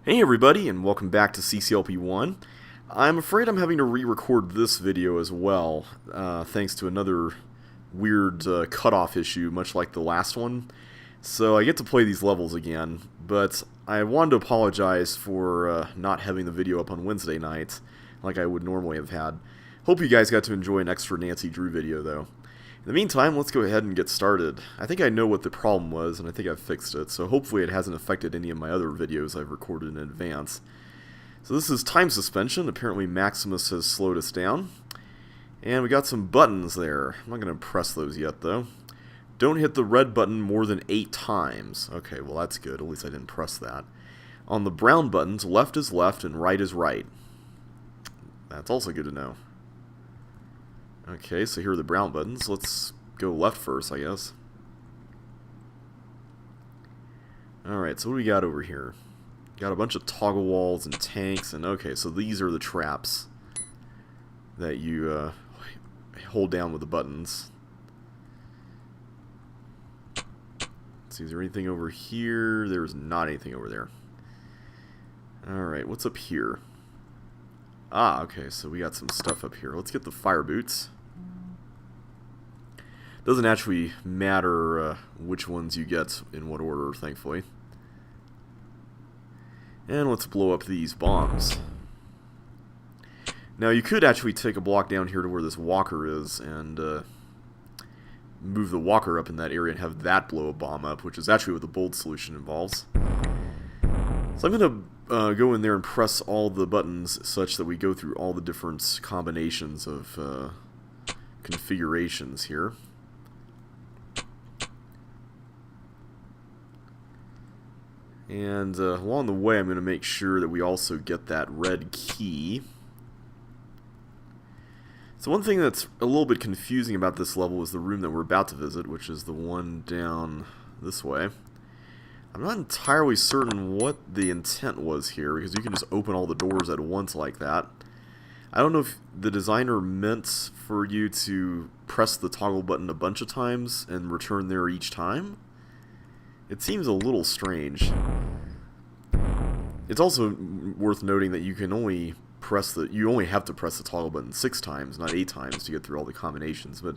Hey everybody, and welcome back to CCLP1. I'm afraid I'm having to re-record this video as well, thanks to another weird cutoff issue, much like the last one. So I get to play these levels again, but I wanted to apologize for not having the video up on Wednesday night, like I would normally have had. Hope you guys got to enjoy an extra Nancy Drew video, though. In the meantime, let's go ahead and get started. I think I know what the problem was, and I think I've fixed it, so hopefully it hasn't affected any of my other videos I've recorded in advance. So this is time suspension. Apparently Maximus has slowed us down. And we got some buttons there. I'm not going to press those yet, though. Don't hit the red button more than 8 times. Okay, well that's good. At least I didn't press that. On the brown buttons, left is left and right is right. That's also good to know. Okay, so here are the brown buttons. Let's go left first, I guess. Alright, so what do we got over here? Got a bunch of toggle walls and tanks, and okay, so these are the traps that you hold down with the buttons. Let's see, is there anything over here? There's not anything over there. Alright, what's up here? Ah, okay, so we got some stuff up here. Let's get the fire boots. Doesn't actually matter which ones you get in what order, thankfully. And let's blow up these bombs. Now, you could actually take a block down here to where this walker is and move the walker up in that area and have that blow a bomb up, which is actually what the bold solution involves. So I'm going to go in there and press all the buttons such that we go through all the different combinations of configurations here. And along the way I'm going to make sure that we also get that red key. So one thing that's a little bit confusing about this level is the room that we're about to visit, which is the one down this way. I'm not entirely certain what the intent was here, because you can just open all the doors at once like that. I don't know if the designer meant for you to press the toggle button a bunch of times and return there each time. It seems a little strange. It's also worth noting that you can only you only have to press the toggle button 6 times, not 8 times, to get through all the combinations, but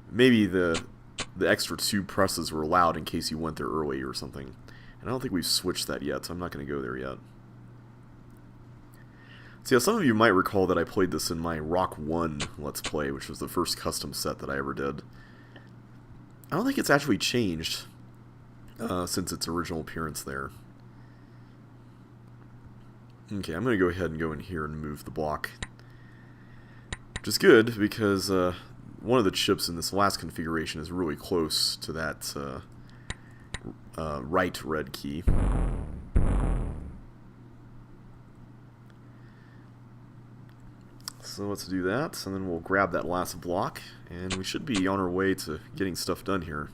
maybe the extra 2 presses were allowed in case you went there early or something. And I don't think we've switched that yet, so I'm not going to go there yet. So yeah, some of you might recall that I played this in my Rock 1 Let's Play, which was the first custom set that I ever did. I don't think it's actually changed since its original appearance there. Okay, I'm going to go ahead and go in here and move the block. Which is good, because one of the chips in this last configuration is really close to that right red key. So let's do that, and then we'll grab that last block, and we should be on our way to getting stuff done here.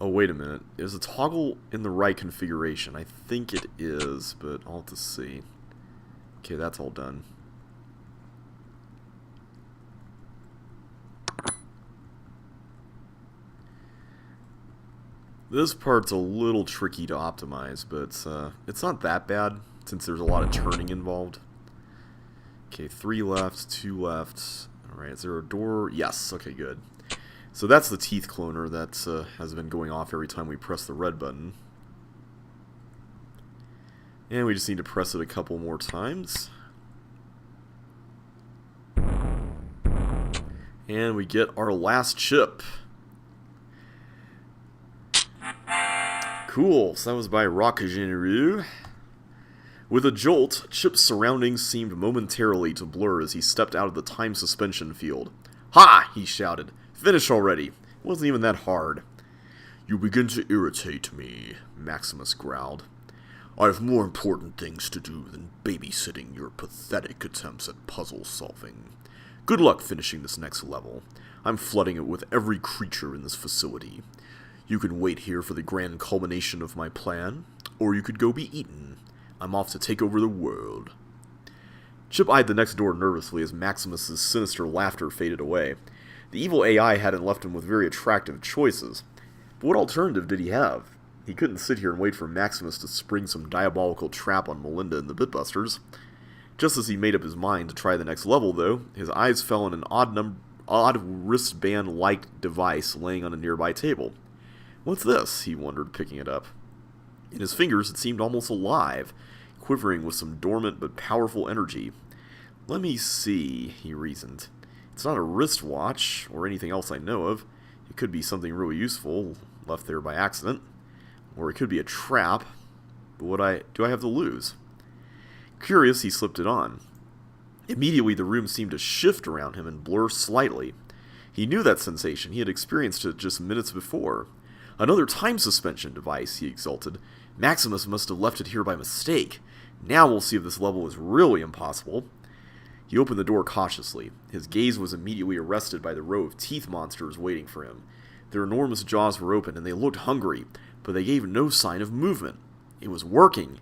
Oh, wait a minute. Is a toggle in the right configuration? I think it is, but I'll have to see. Okay, that's all done. This part's a little tricky to optimize, but it's not that bad since there's a lot of turning involved. Okay, 3 left, 2 left. Alright, is there a door? Yes, okay, good. So that's the teeth cloner that has been going off every time we press the red button. And we just need to press it a couple more times. And we get our last chip. Cool, so that was by Rockgeneru. With a jolt, Chip's surroundings seemed momentarily to blur as he stepped out of the time suspension field. "Ha!" he shouted. "Finish already. It wasn't even that hard." "You begin to irritate me," Maximus growled. "I have more important things to do than babysitting your pathetic attempts at puzzle solving. Good luck finishing this next level. I'm flooding it with every creature in this facility. You can wait here for the grand culmination of my plan, or you could go be eaten. I'm off to take over the world." Chip eyed the next door nervously as Maximus's sinister laughter faded away. The evil AI hadn't left him with very attractive choices. But what alternative did he have? He couldn't sit here and wait for Maximus to spring some diabolical trap on Melinda and the Bitbusters. Just as he made up his mind to try the next level, though, his eyes fell on an odd wristband-like device laying on a nearby table. "What's this?" he wondered, picking it up. In his fingers it seemed almost alive, quivering with some dormant but powerful energy. "Let me see," he reasoned. "It's not a wristwatch, or anything else I know of. It could be something really useful, left there by accident. Or it could be a trap. But what do I have to lose?" Curious, he slipped it on. Immediately the room seemed to shift around him and blur slightly. He knew that sensation. He had experienced it just minutes before. "Another time suspension device," he exulted. "Maximus must have left it here by mistake. Now we'll see if this level is really impossible." He opened the door cautiously. His gaze was immediately arrested by the row of teeth monsters waiting for him. Their enormous jaws were open, and they looked hungry, but they gave no sign of movement. It was working.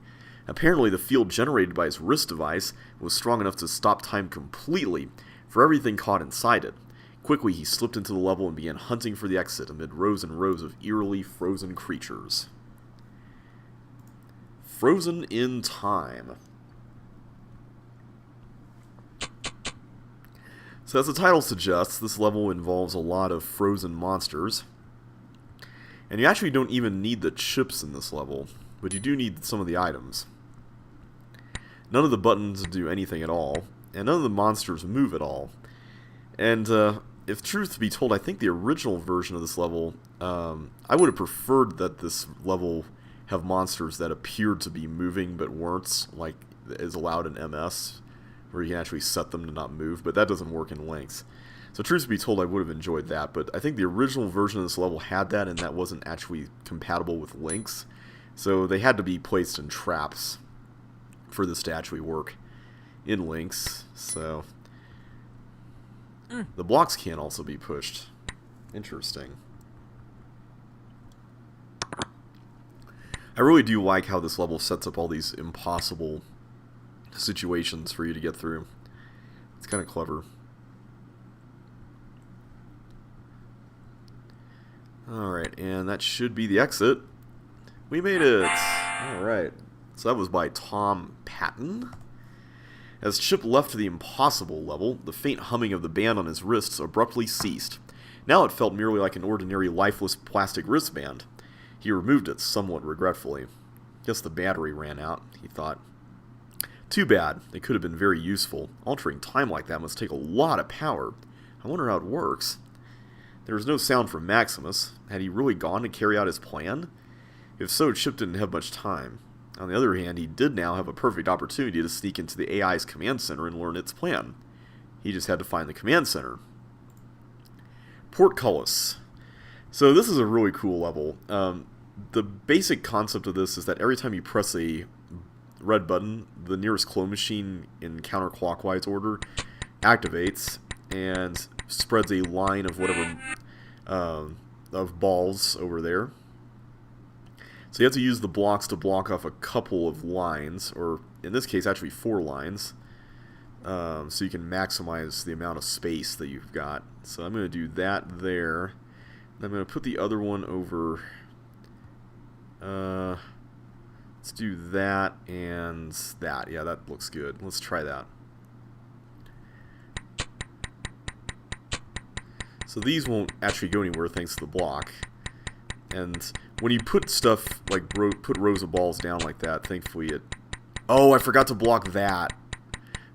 Apparently the field generated by his wrist device was strong enough to stop time completely, for everything caught inside it. Quickly he slipped into the level and began hunting for the exit amid rows and rows of eerily frozen creatures. Frozen in time. So as the title suggests, this level involves a lot of frozen monsters. And you actually don't even need the chips in this level, but you do need some of the items. None of the buttons do anything at all, and none of the monsters move at all. And if truth be told, I think the original version of this level, I would have preferred that this level have monsters that appeared to be moving but weren't, like is allowed in MS, where you can actually set them to not move, but that doesn't work in Lynx. So truth be told, I would have enjoyed that, but I think the original version of this level had that, and that wasn't actually compatible with Lynx. So they had to be placed in traps for this to actually work in Lynx. So the blocks can also be pushed. Interesting. I really do like how this level sets up all these impossible situations for you to get through. It's kind of clever. Alright, and that should be the exit. We made it! Alright. So that was by Tom Patton. As Chip left the impossible level, the faint humming of the band on his wrists abruptly ceased. Now it felt merely like an ordinary lifeless plastic wristband. He removed it somewhat regretfully. Guess the battery ran out, he thought. Too bad. It could have been very useful. Altering time like that must take a lot of power. I wonder how it works. There was no sound from Maximus. Had he really gone to carry out his plan? If so, Chip didn't have much time. On the other hand, he did now have a perfect opportunity to sneak into the AI's command center and learn its plan. He just had to find the command center. Portcullis. So this is a really cool level. The basic concept of this is that every time you press a red button, the nearest clone machine in counterclockwise order activates and spreads a line of whatever of balls over there. So you have to use the blocks to block off a couple of lines, or in this case actually 4 lines, so you can maximize the amount of space that you've got. So I'm going to do that there. And I'm going to put the other one over. Let's do that and that. Yeah, that looks good. Let's try that. So these won't actually go anywhere thanks to the block. And when you put stuff, like put rows of balls down like that, thankfully it... Oh, I forgot to block that.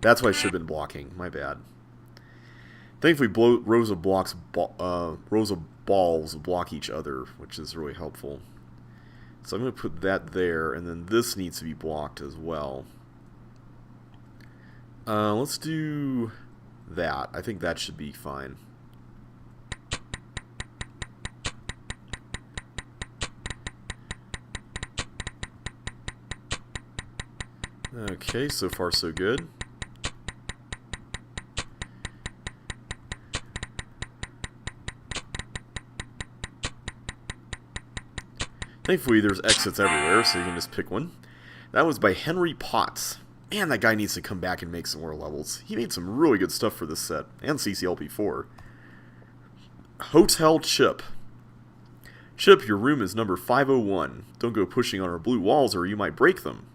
That's what I should have been blocking. My bad. Thankfully, rows of balls block each other, which is really helpful. So I'm going to put that there, and then this needs to be blocked as well. Let's do that. I think that should be fine. Okay, so far so good. Thankfully there's exits everywhere, so you can just pick one. That was by Henry Potts. Man, that guy needs to come back and make some more levels. He made some really good stuff for this set, and CCLP4. Hotel Chip. Chip, your room is number 501. Don't go pushing on our blue walls or you might break them.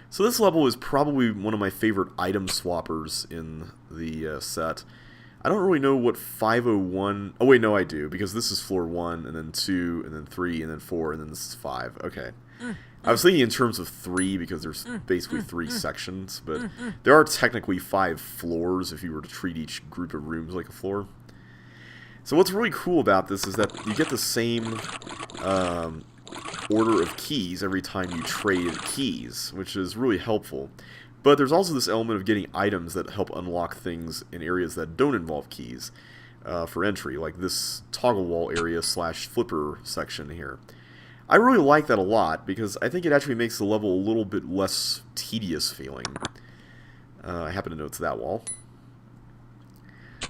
So this level is probably one of my favorite item swappers in the set. I don't really know what 501... Oh wait, no I do, because this is floor 1, and then 2, and then 3, and then 4, and then this is 5. Okay. I was thinking in terms of 3, because there's basically 3 sections, but there are technically 5 floors if you were to treat each group of rooms like a floor. So what's really cool about this is that you get the same order of keys every time you trade keys, which is really helpful. But there's also this element of getting items that help unlock things in areas that don't involve keys for entry, like this toggle wall area / flipper section here. I really like that a lot because I think it actually makes the level a little bit less tedious feeling. I happen to know it's that wall.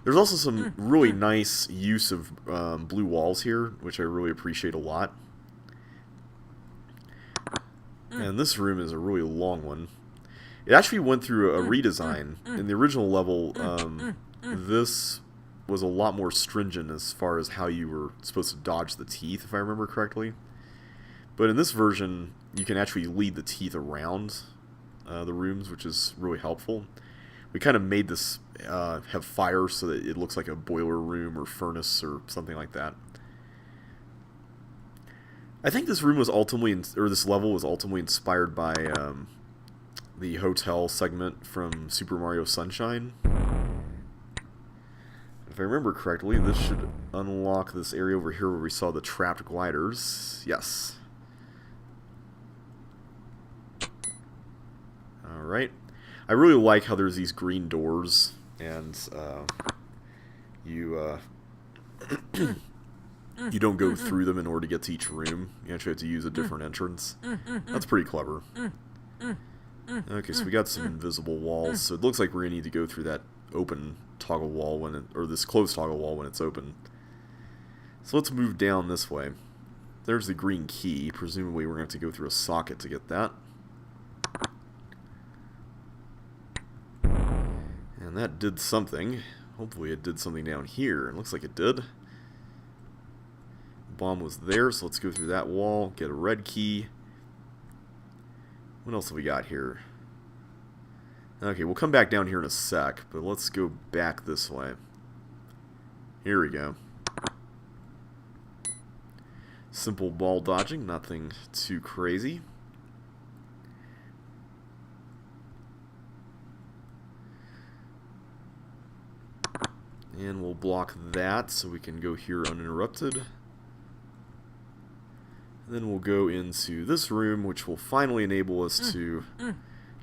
There's also some really nice use of blue walls here, which I really appreciate a lot. And this room is a really long one. It actually went through a redesign. In the original level, this was a lot more stringent as far as how you were supposed to dodge the teeth, if I remember correctly. But in this version, you can actually lead the teeth around the rooms, which is really helpful. We kind of made this have fire so that it looks like a boiler room or furnace or something like that. I think this room was ultimately, or this level was ultimately inspired by the hotel segment from Super Mario Sunshine. If I remember correctly, this should unlock this area over here where we saw the trapped gliders. Yes. Alright. I really like how there's these green doors, and you don't go through them in order to get to each room. You actually have to use a different entrance. That's pretty clever. Okay, so we got some invisible walls, so it looks like we're going to need to go through that open toggle wall when it, or this closed toggle wall when it's open. So let's move down this way. There's the green key. Presumably we're going to have to go through a socket to get that. And that did something. Hopefully it did something down here. It looks like it did. Bomb was there, so let's go through that wall, get a red key. What else have we got here? Okay, we'll come back down here in a sec, but let's go back this way. Here we go. Simple ball dodging, nothing too crazy. And we'll block that so we can go here uninterrupted. Then we'll go into this room, which will finally enable us to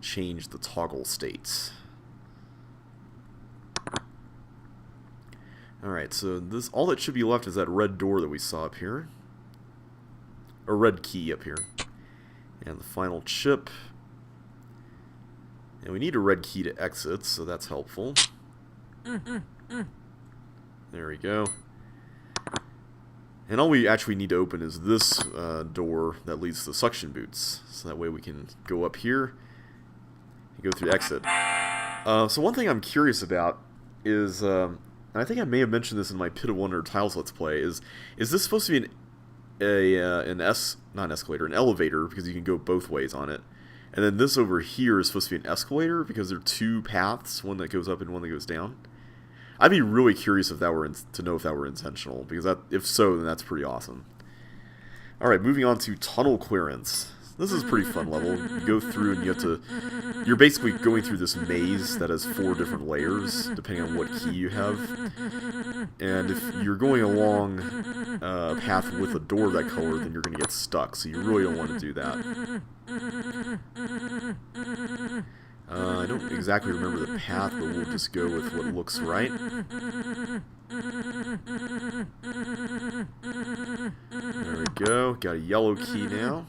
change the toggle states. Alright, so this all that should be left is that red door that we saw up here. Or red key up here. And the final chip. And we need a red key to exit, so that's helpful. There we go. And all we actually need to open is this door that leads to the suction boots. So that way we can go up here and go through exit. So one thing I'm curious about is, and I think I may have mentioned this in my Pit of Wonder Tiles Let's Play, is this supposed to be an elevator, because you can go both ways on it. And then this over here is supposed to be an escalator, because there are two paths, one that goes up and one that goes down. I'd be really curious if that were to know if that were intentional, because if so, then that's pretty awesome. Alright, moving on to tunnel clearance. This is a pretty fun level. You go through and you're basically going through this maze that has 4 different layers, depending on what key you have. And if you're going along a path with a door that color, then you're going to get stuck, so you really don't want to do that. I don't exactly remember the path, but we'll just go with what looks right. There we go. Got a yellow key now.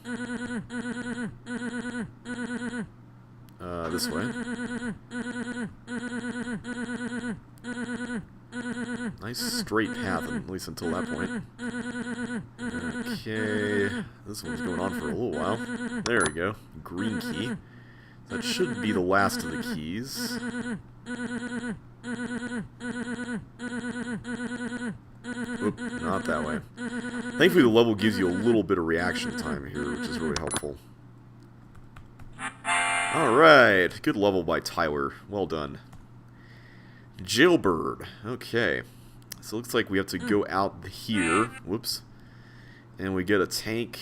This way. Nice straight path, at least until that point. Okay. This one's going on for a little while. There we go. Green key. That should be the last of the keys. Oop, not that way. Thankfully the level gives you a little bit of reaction time here, which is really helpful. Alright, good level by Tyler. Well done. Jailbird. Okay. So it looks like we have to go out here. Whoops. And we get a tank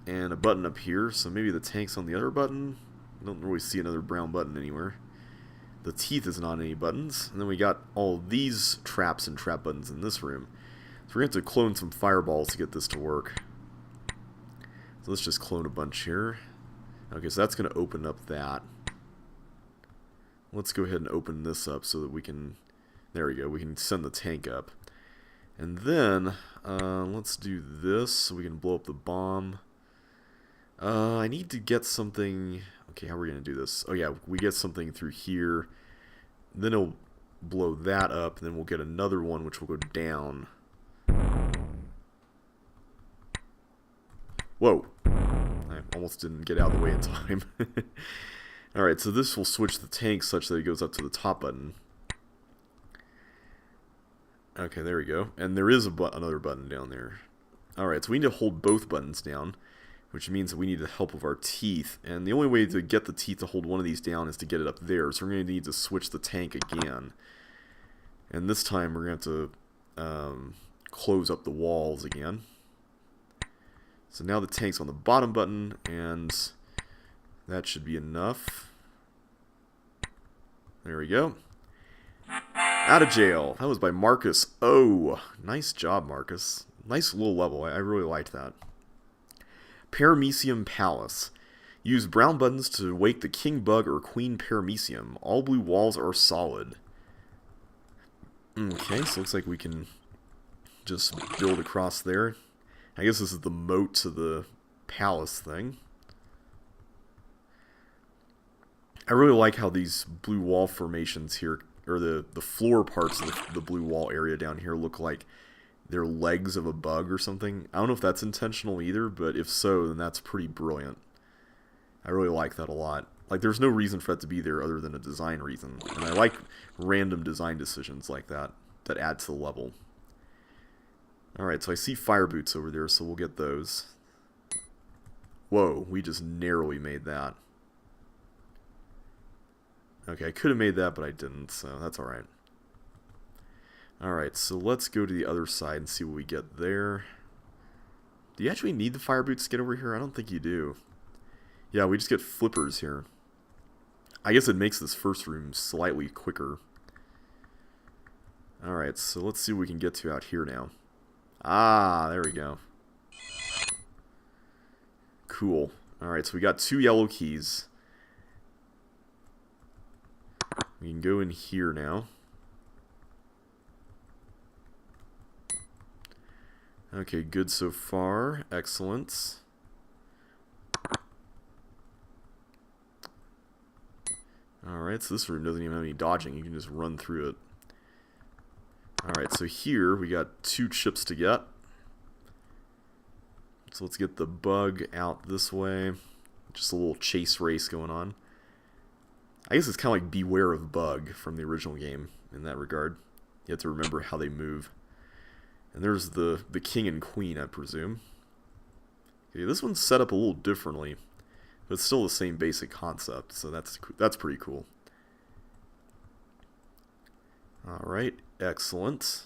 and a button up here. So maybe the tank's on the other button. I don't really see another brown button anywhere. The teeth isn't on any buttons. And then we got all these traps and trap buttons in this room. So we're going to have to clone some fireballs to get this to work. So let's just clone a bunch here. Okay, so that's going to open up that. Let's go ahead and open this up so that we can... There we go, we can send the tank up. And then, let's do this so we can blow up the bomb. I need to get something... Okay, how are we going to do this? Oh yeah, we get something through here. Then it'll blow that up, and then we'll get another one which will go down. Whoa! I almost didn't get out of the way in time. Alright, so this will switch the tank such that it goes up to the top button. Okay, there we go. And there is another button down there. Alright, so we need to hold both buttons down, which means that we need the help of our teeth. And the only way to get the teeth to hold one of these down is to get it up there. So we're going to need to switch the tank again. And this time we're going to have to close up the walls again. So now the tank's on the bottom button, and that should be enough. There we go. Out of jail. That was by Marcus. Oh, nice job, Marcus. Nice little level. I really liked that. Paramecium Palace. Use brown buttons to wake the king bug or queen paramecium. All blue walls are solid. Okay, so looks like we can just build across there. I guess this is the moat to the palace thing. I really like how these blue wall formations here, or the floor parts of the blue wall area down here look like they're legs of a bug or something. I don't know if that's intentional either, but if so, then that's pretty brilliant. I really like that a lot. Like, there's no reason for that to be there other than a design reason. And I like random design decisions like that add to the level. Alright, so I see fire boots over there, so we'll get those. Whoa, we just narrowly made that. Okay, I could have made that, but I didn't, so that's alright. Alright, so let's go to the other side and see what we get there. Do you actually need the fire boots to get over here? I don't think you do. Yeah, we just get flippers here. I guess it makes this first room slightly quicker. Alright, so let's see what we can get to out here now. Ah, there we go. Cool. Alright, so we got 2 yellow keys. We can go in here now. Okay, good so far. Excellent. Alright, so this room doesn't even have any dodging. You can just run through it. Alright, so here we got 2 chips to get. So let's get the bug out this way. Just a little chase race going on. I guess it's kind of like Beware of Bug from the original game in that regard. You have to remember how they move. And there's the king and queen, I presume. Okay, this one's set up a little differently, but it's still the same basic concept, so that's pretty cool. Alright, excellent.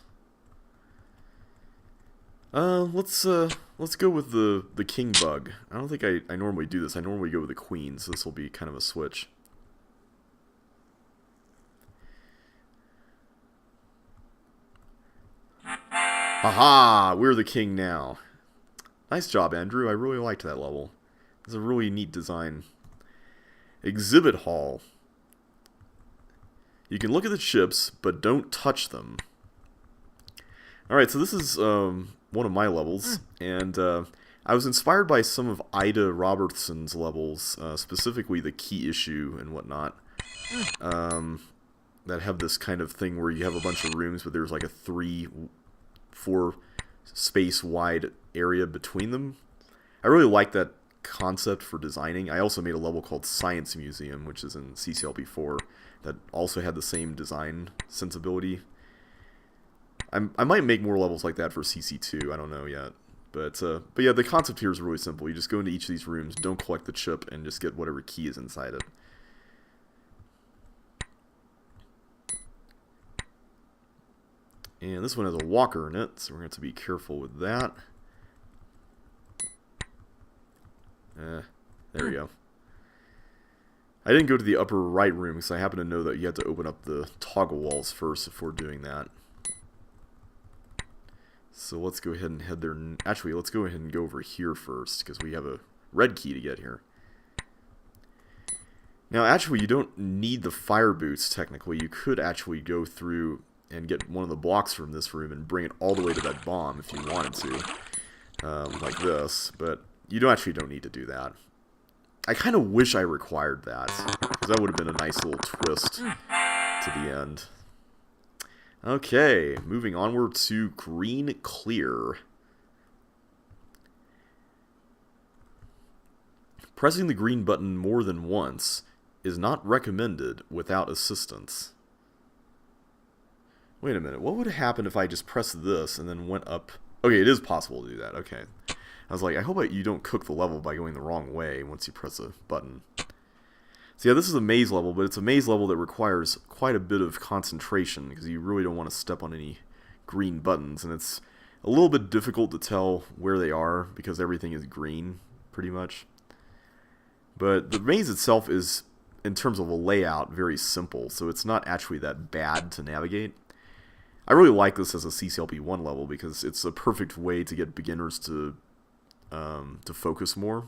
Let's go with the king bug. I don't think I normally do this. I normally go with the queen, so this will be kind of a switch. Haha! We're the king now. Nice job, Andrew. I really liked that level. It's a really neat design. Exhibit hall. You can look at the chips, but don't touch them. Alright, so this is one of my levels, and I was inspired by some of Ida Robertson's levels, specifically the key issue and whatnot, that have this kind of thing where you have a bunch of rooms, but there's like a 3-4 space wide area between them. I really like that concept for designing. I also made a level called Science Museum, which is in CCLP1, that also had the same design sensibility. I might make more levels like that for CC2. I don't know yet. But yeah, the concept here is really simple. You just go into each of these rooms, don't collect the chip, and just get whatever key is inside it. And this one has a walker in it, so we're going to have to be careful with that. There we go. I didn't go to the upper right room because I happen to know that you have to open up the toggle walls first before doing that. So let's go ahead and head there. Actually, let's go ahead and go over here first because we have a red key to get here. Now, actually, you don't need the fire boots, technically. You could actually go through and get one of the blocks from this room and bring it all the way to that bomb if you wanted to. Like this. But you actually don't need to do that. I kind of wish I required that, because that would have been a nice little twist to the end. Okay, moving onward to green clear. Pressing the green button more than once is not recommended without assistance. Wait a minute, what would have happened if I just pressed this and then went up? Okay, it is possible to do that, okay. I was like, I hope you don't cook the level by going the wrong way once you press a button. So yeah, this is a maze level, but it's a maze level that requires quite a bit of concentration because you really don't want to step on any green buttons, and it's a little bit difficult to tell where they are because everything is green, pretty much. But the maze itself is, in terms of a layout, very simple, so it's not actually that bad to navigate. I really like this as a CCLP1 level because it's a perfect way to get beginners to focus more,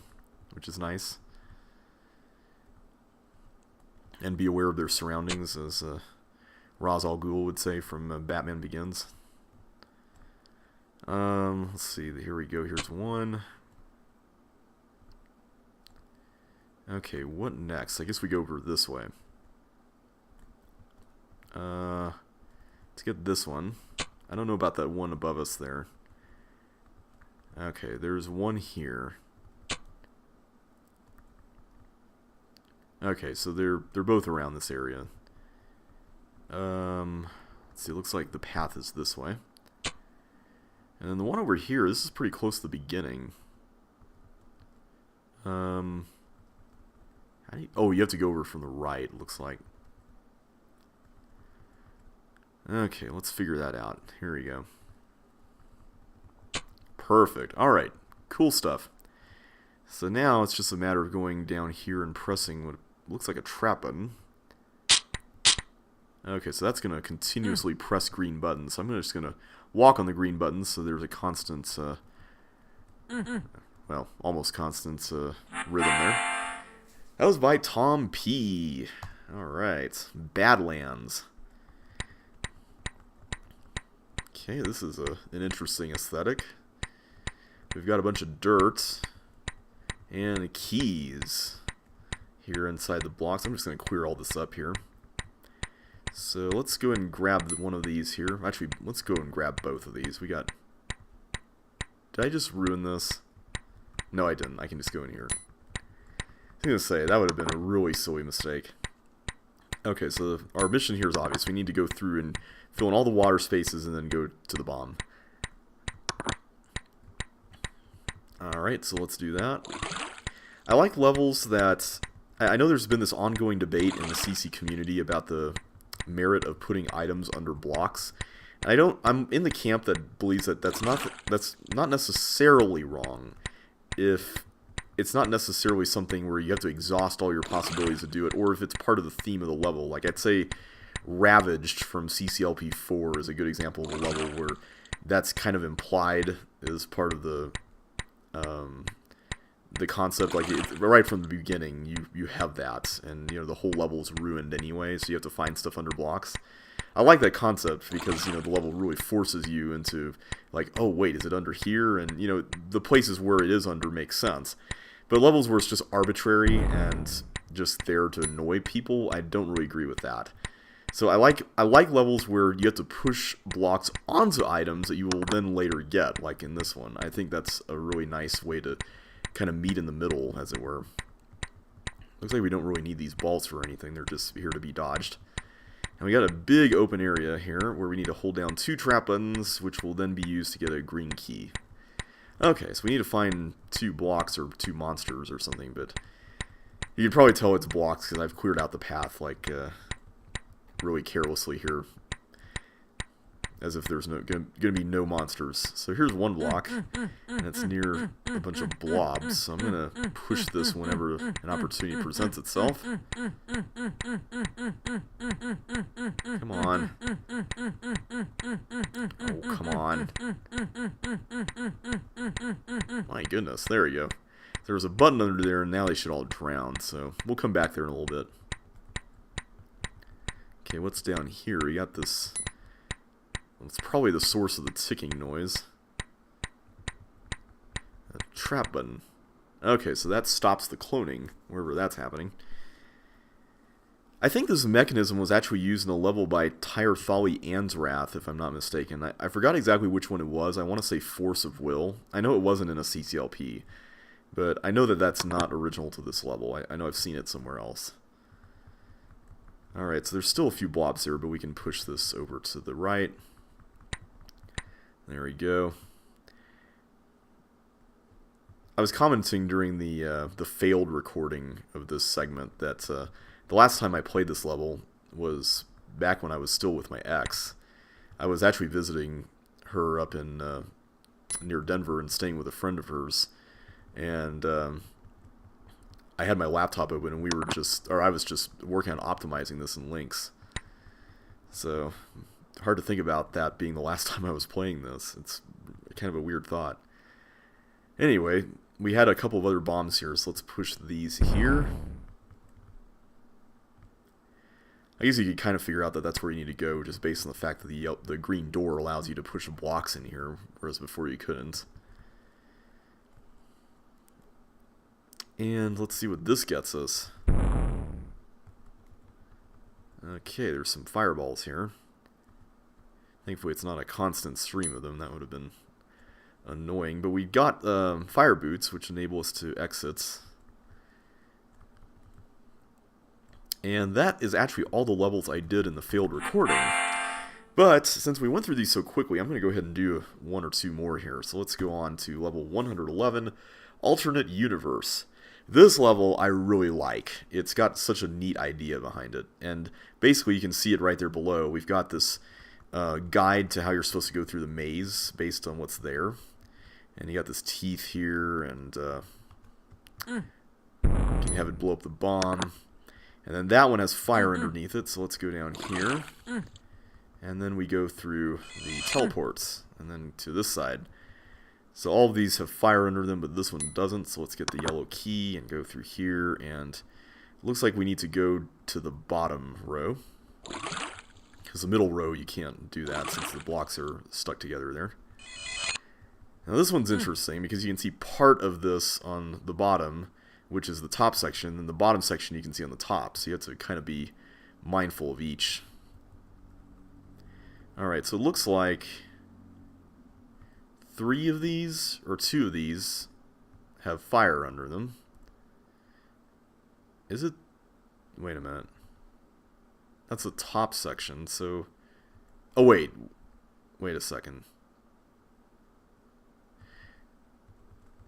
which is nice. And be aware of their surroundings, as Ra's al Ghul would say from Batman Begins. Let's see, here we go, here's one. Okay, what next? I guess we go over this way. Let's get this one. I don't know about that one above us there. Okay, there's one here. Okay, so they're both around this area. Let's see, it looks like the path is this way. And then the one over here, this is pretty close to the beginning. Oh, you have to go over from the right, it looks like. Okay, let's figure that out. Here we go. Perfect. Alright, cool stuff. So now it's just a matter of going down here and pressing what looks like a trap button. Okay, so that's going to continuously press green buttons. So I'm just going to walk on the green buttons so there's a constant, well, almost constant rhythm there. That was by Tom P. Alright, Badlands. Okay, this is an interesting aesthetic. We've got a bunch of dirt and keys here inside the blocks. I'm just going to clear all this up here. So let's go and grab one of these here. Actually, let's go and grab both of these. We got... Did I just ruin this? No, I didn't. I can just go in here. I was going to say, that would have been a really silly mistake. Okay, so our mission here is obvious. We need to go through and fill in all the water spaces and then go to the bomb. Alright, so let's do that. I like levels that... I know there's been this ongoing debate in the CC community about the merit of putting items under blocks. And I'm in the camp that believes that that's not necessarily wrong if it's not necessarily something where you have to exhaust all your possibilities to do it, or if it's part of the theme of the level. Like, I'd say Ravaged from CCLP4 is a good example of a level where that's kind of implied as part of the concept. Like, right from the beginning, you have that, and you know the whole level is ruined anyway, so you have to find stuff under blocks. I like that concept because, you know, the level really forces you into, like, oh wait, is it under here? And, you know, the places where it is under make sense. But levels where it's just arbitrary and just there to annoy people, I don't really agree with that. So I like levels where you have to push blocks onto items that you will then later get, like in this one. I think that's a really nice way to kind of meet in the middle, as it were. Looks like we don't really need these balls for anything, they're just here to be dodged. And we got a big open area here where we need to hold down 2 trap buttons, which will then be used to get a green key. Okay, so we need to find 2 blocks or 2 monsters or something, but you can probably tell it's blocks because I've cleared out the path like really carelessly here, as if there's going to be no monsters. So here's 1 block, and it's near a bunch of blobs, so I'm going to push this whenever an opportunity presents itself. Come on. Oh, come on. My goodness, there we go. There was a button under there, and now they should all drown, so we'll come back there in a little bit. Okay, what's down here? We got this... It's probably the source of the ticking noise. A trap button. Okay, so that stops the cloning, wherever that's happening. I think this mechanism was actually used in a level by Tyrthali Ansrath, if I'm not mistaken. I forgot exactly which one it was. I want to say Force of Will. I know it wasn't in a CCLP, but I know that that's not original to this level. I know I've seen it somewhere else. Alright, so there's still a few blobs here, but we can push this over to the right. There we go. I was commenting during the failed recording of this segment that the last time I played this level was back when I was still with my ex. I was actually visiting her up in near Denver and staying with a friend of hers, and I had my laptop open and I was just working on optimizing this in Lynx. So hard to think about that being the last time I was playing this. It's kind of a weird thought. Anyway, we had a couple of other bombs here, so let's push these here. I guess you could kind of figure out that that's where you need to go, just based on the fact that the green door allows you to push blocks in here, whereas before you couldn't. And let's see what this gets us. Okay, there's some fireballs here. Thankfully it's not a constant stream of them, that would have been annoying. But we got fire boots, which enable us to exit. And that is actually all the levels I did in the failed recording. But since we went through these so quickly, I'm going to go ahead and do 1 or 2 more here. So let's go on to level 111, Alternate Universe. This level I really like. It's got such a neat idea behind it. And basically you can see it right there below. We've got this guide to how you're supposed to go through the maze based on what's there. And you got this teeth here, and you can have it blow up the bomb. And then that one has fire underneath it, so let's go down here. And then we go through the teleports, and then to this side. So all of these have fire under them, but this one doesn't, so let's get the yellow key and go through here. And it looks like we need to go to the bottom row. Because the middle row, you can't do that since the blocks are stuck together there. Now this one's interesting because you can see part of this on the bottom, which is the top section, and the bottom section you can see on the top. So you have to kind of be mindful of each. Alright, so it looks like 3 of these, or 2 of these, have fire under them. Is it? Wait a minute. That's the top section, so... Oh, wait. Wait a second.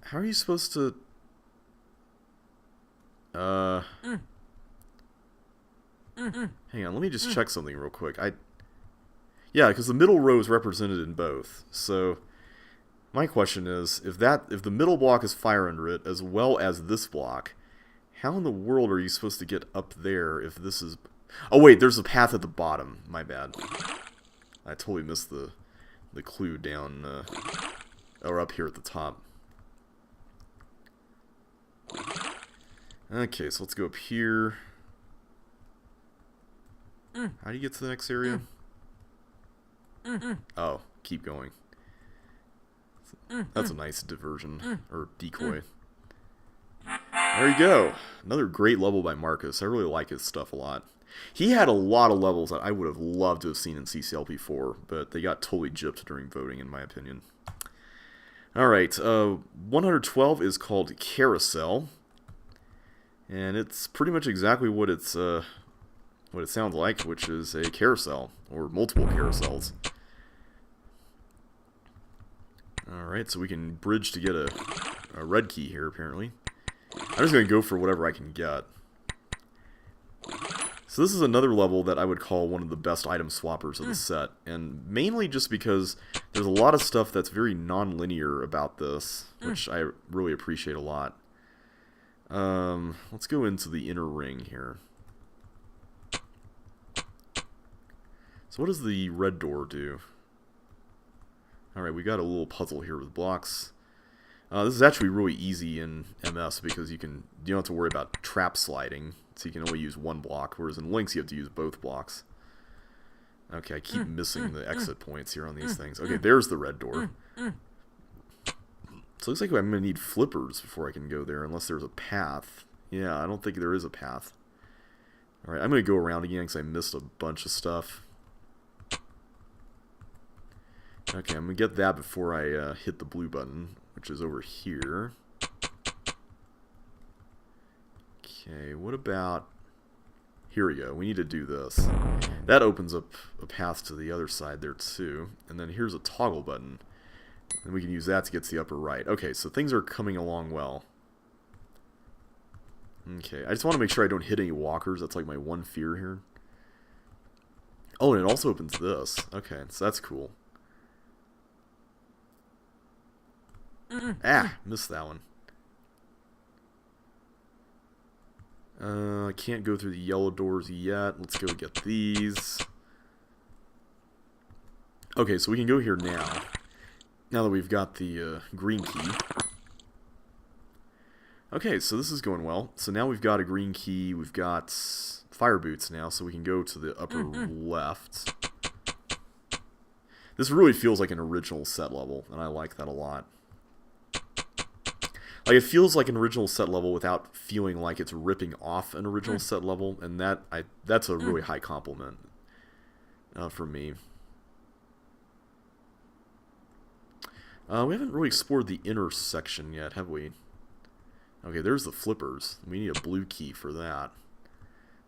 How are you supposed to... Hang on, let me just check something real quick. Yeah, because the middle row is represented in both. So, my question is, if the middle block has fire under it, as well as this block, how in the world are you supposed to get up there if this is... Oh wait, there's a path at the bottom. My bad. I totally missed the clue down, or up here at the top. Okay, so let's go up here. How do you get to the next area? Oh, keep going. That's a nice diversion, or decoy. There you go. Another great level by Marcus. I really like his stuff a lot. He had a lot of levels that I would have loved to have seen in CCLP4, but they got totally gypped during voting, in my opinion. Alright, 112 is called Carousel. And it's pretty much exactly what it's what it sounds like, which is a carousel, or multiple carousels. Alright, so we can bridge to get a red key here, apparently. I'm just going to go for whatever I can get. So this is another level that I would call one of the best item swappers of the set, and mainly just because there's a lot of stuff that's very non-linear about this, which I really appreciate a lot. Let's go into the inner ring here. So what does the red door do? Alright, we got a little puzzle here with blocks. This is actually really easy in MS because you don't have to worry about trap sliding, so you can only use one block, whereas in Lynx you have to use both blocks. Okay, I keep missing the exit points here on these things. Okay, there's the red door. So it looks like I'm going to need flippers before I can go there, unless there's a path. Yeah, I don't think there is a path. Alright, I'm going to go around again because I missed a bunch of stuff. Okay, I'm going to get that before I hit the blue button, which is over here. Okay, what about... Here we go, we need to do this. That opens up a path to the other side there too. And then here's a toggle button. And we can use that to get to the upper right. Okay, so things are coming along well. Okay, I just want to make sure I don't hit any walkers. That's like my one fear here. Oh, and it also opens this. Okay, so that's cool. Ah, missed that one. I can't go through the yellow doors yet. Let's go get these. Okay, so we can go here now. Now that we've got the green key. Okay, so this is going well. So now we've got a green key. We've got fire boots now, so we can go to the upper left. This really feels like an original set level, and I like that a lot. Like, it feels like an original set level without feeling like it's ripping off an original set level, and that's a really high compliment for me. We haven't really explored the inner section yet, have we? Okay, there's the flippers. We need a blue key for that,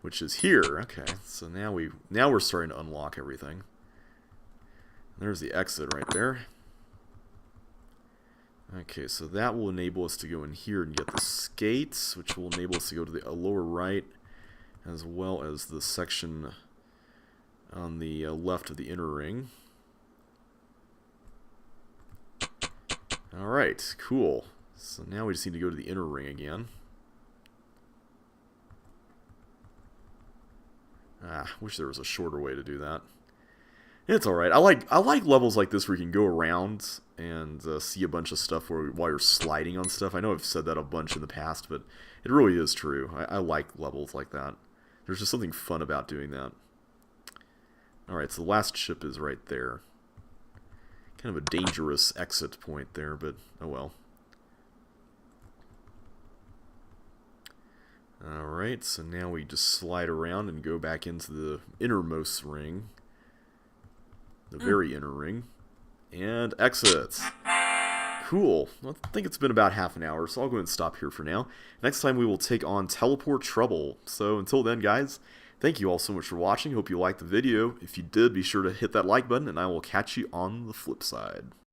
which is here. Okay, so now we're starting to unlock everything. There's the exit right there. Okay, so that will enable us to go in here and get the skates, which will enable us to go to the lower right, as well as the section on the left of the inner ring. Alright, cool. So now we just need to go to the inner ring again. Ah, wish there was a shorter way to do that. It's alright. I like levels like this where you can go around and see a bunch of stuff while you're sliding on stuff. I know I've said that a bunch in the past, but it really is true. I like levels like that. There's just something fun about doing that. Alright, so the last ship is right there. Kind of a dangerous exit point there, but oh well. Alright, so now we just slide around and go back into the innermost ring. The very inner ring. And exits. Cool. Well, I think it's been about half an hour, so I'll go ahead and stop here for now. Next time we will take on Teleport Trouble. So until then, guys, thank you all so much for watching. Hope you liked the video. If you did, be sure to hit that like button, and I will catch you on the flip side.